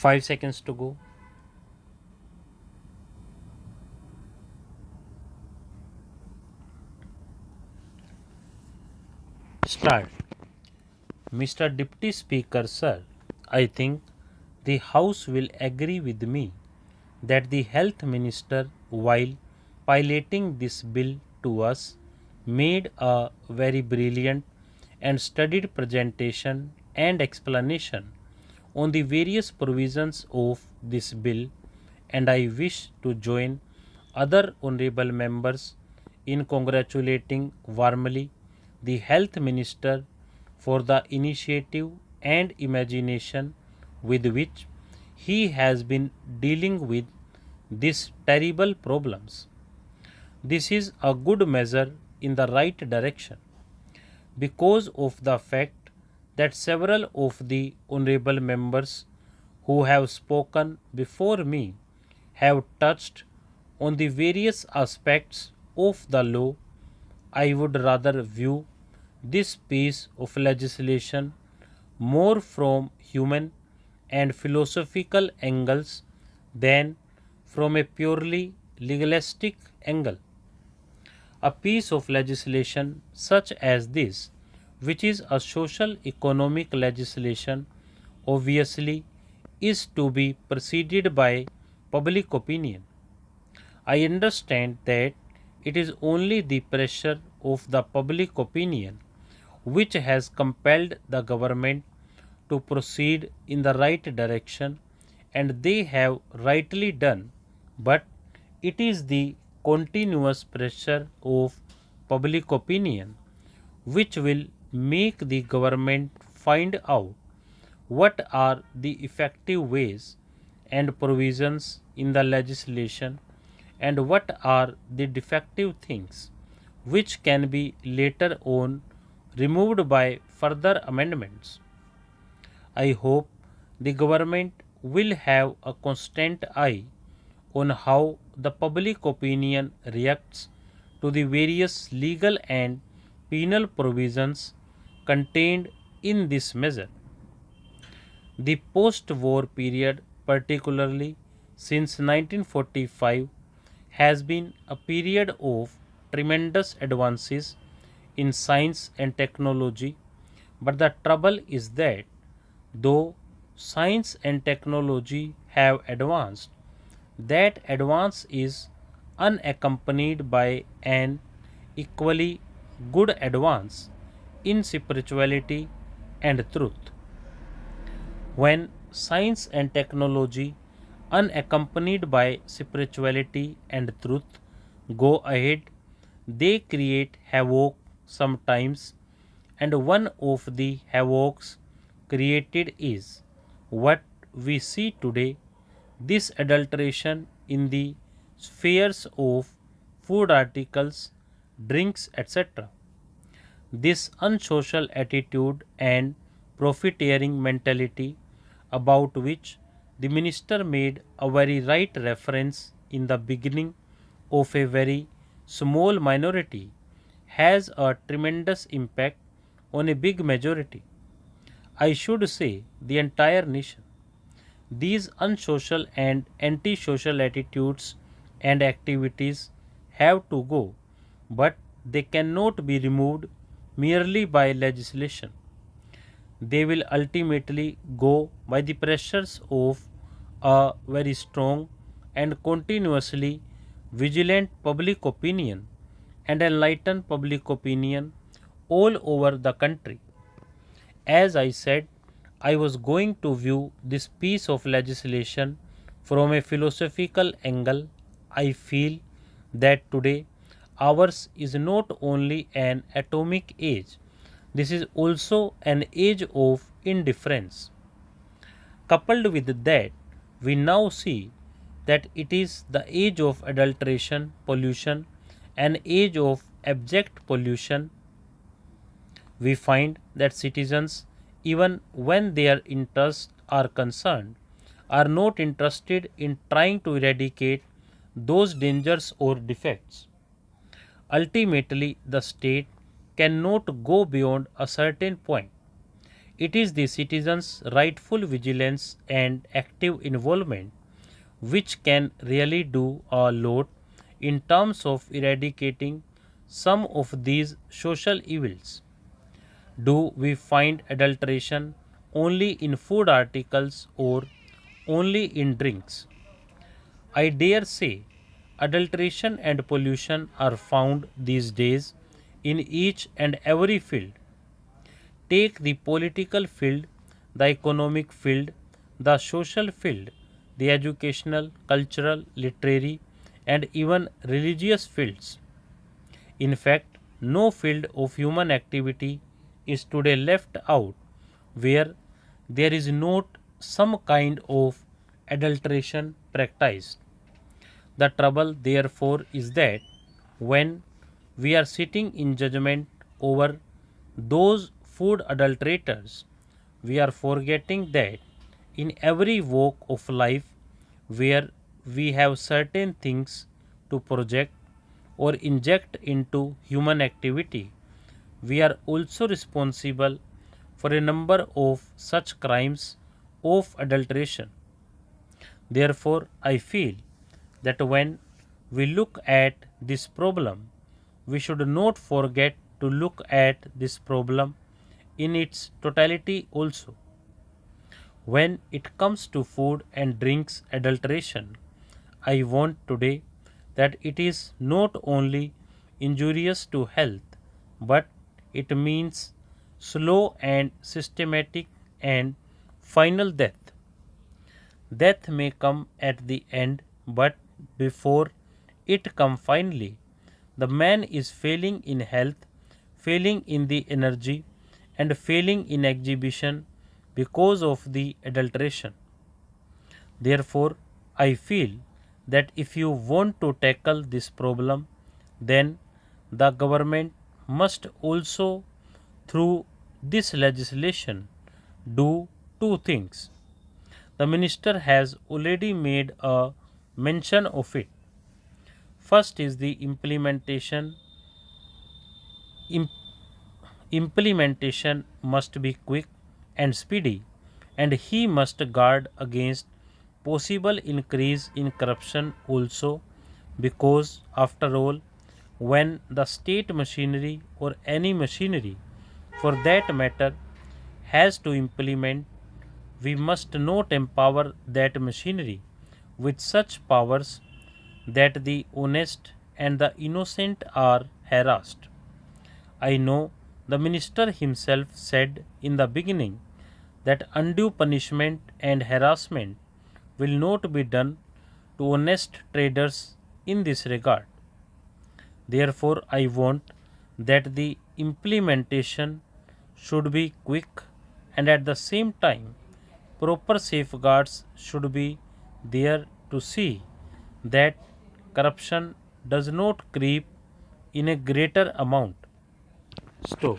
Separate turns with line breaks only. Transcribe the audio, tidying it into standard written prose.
5 seconds to go. Start. Mr. Deputy Speaker, sir, I think the House will agree with me that the Health Minister, while piloting this bill to us, made a very brilliant and studied presentation and explanation on the various provisions of this bill, and I wish to join other honorable members in congratulating warmly the Health Minister for the initiative and imagination with which he has been dealing with these terrible problems. This is a good measure in the right direction because of the fact that several of the honorable members who have spoken before me have touched on the various aspects of the law. I would rather view this piece of legislation more from human and philosophical angles than from a purely legalistic angle. A piece of legislation such as this, which is a social economic legislation, obviously is to be preceded by public opinion. I understand that it is only the pressure of the public opinion which has compelled the government to proceed in the right direction, and they have rightly done, but it is the continuous pressure of public opinion which will make the government find out what are the effective ways and provisions in the legislation and what are the defective things which can be later on removed by further amendments. I hope the government will have a constant eye on how the public opinion reacts to the various legal and penal provisions contained in this measure. The post war period, particularly since 1945, has been a period of tremendous advances in science and technology, but the trouble is that though science and technology have advanced, that advance is unaccompanied by an equally good advance in spirituality and truth. When science and technology, unaccompanied by spirituality and truth, go ahead, they create havoc sometimes, and one of the havocs created is what we see today, this adulteration in the spheres of food articles, drinks, etc. This unsocial attitude and profiteering mentality, about which the minister made a very right reference in the beginning of a very small minority, has a tremendous impact on a big majority. I should say the entire nation. These unsocial and antisocial attitudes and activities have to go, but they cannot be removed merely by legislation. They will ultimately go by the pressures of a very strong and continuously vigilant public opinion and enlightened public opinion all over the country. As I said, I was going to view this piece of legislation from a philosophical angle. I feel that today ours is not only an atomic age, this is also an age of indifference. Coupled with that, we now see that it is the age of adulteration, pollution, an age of abject pollution. We find that citizens, even when their interests are concerned, are not interested in trying to eradicate those dangers or defects. Ultimately, the state cannot go beyond a certain point. It is the citizens' rightful vigilance and active involvement which can really do a lot in terms of eradicating some of these social evils. Do we find adulteration only in food articles or only in drinks? I dare say adulteration and pollution are found these days in each and every field. Take the political field, the economic field, the social field, the educational, cultural, literary, and even religious fields. In fact, no field of human activity is today left out where there is not some kind of adulteration practiced. The trouble, therefore, is that when we are sitting in judgment over those food adulterators, we are forgetting that in every walk of life where we have certain things to project or inject into human activity, we are also responsible for a number of such crimes of adulteration. Therefore, I feel that when we look at this problem, we should not forget to look at this problem in its totality also. When it comes to food and drinks adulteration, I want today that it is not only injurious to health, but it means slow and systematic and final death. Death may come at the end, but before it come finally, the man is failing in health, failing in the energy, and failing in exhibition because of the adulteration. Therefore, I feel that if you want to tackle this problem, then the government must also, through this legislation, do two things. The minister has already made a mention of it. First is the Im- implementation must be quick and speedy, and he must guard against possible increase in corruption also, because after all, when the state machinery or any machinery for that matter has to implement, we must not empower that machinery with such powers that the honest and the innocent are harassed. I know the minister himself said in the beginning that undue punishment and harassment will not be done to honest traders in this regard. Therefore, I want that the implementation should be quick, and at the same time proper safeguards should be there to see that corruption does not creep in a greater amount. Stop.